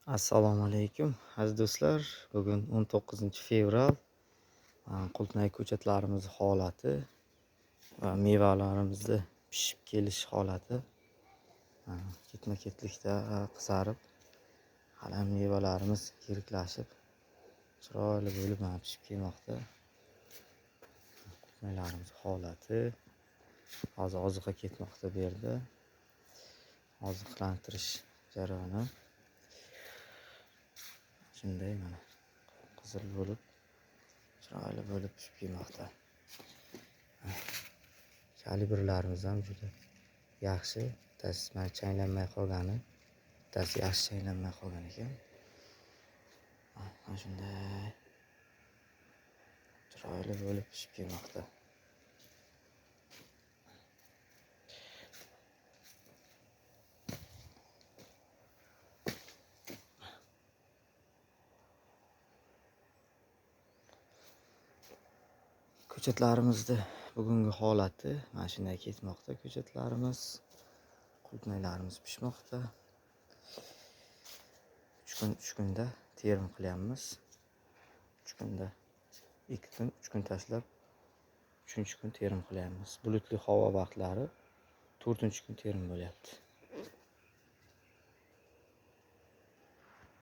Assalomu alaykum aziz do'stlar. Bugun 19 fevral. Qultnay ko'chatlarimiz holati va mevalarimizni pishib kelish holati ketma-ketlikda qizarib, hali mevalarimiz yiriklashib, chiroyli bo'lib pishib kelmoqda. Qultnaylarimiz holati hozir oziqa ketmoqda bu yerda. Oziqlantirish jarayoni shunday mana qizil bo'lib, chiroyli bo'lib pishib kelmoqda. Kalibrlarimiz ham juda yaxshi. Bittasi mana changlanmay qolgani, bittasi yaxshi changlanmay qolgan ekan. Mana shunday chiroyli bo'lib pishib kelmoqda. Ko'chatlarimizni bugungi holati mana shunday ketmoqda. Ko'chatlarimiz, qultnaylarimiz pishmoqda. 3 kunda terim qilyapmiz. 3 kunda 2 kun, 3 kun tashlab 3-kun terim qilyapmiz. Bulutli havo vaqtlari 4-kun terim bo'lyapti.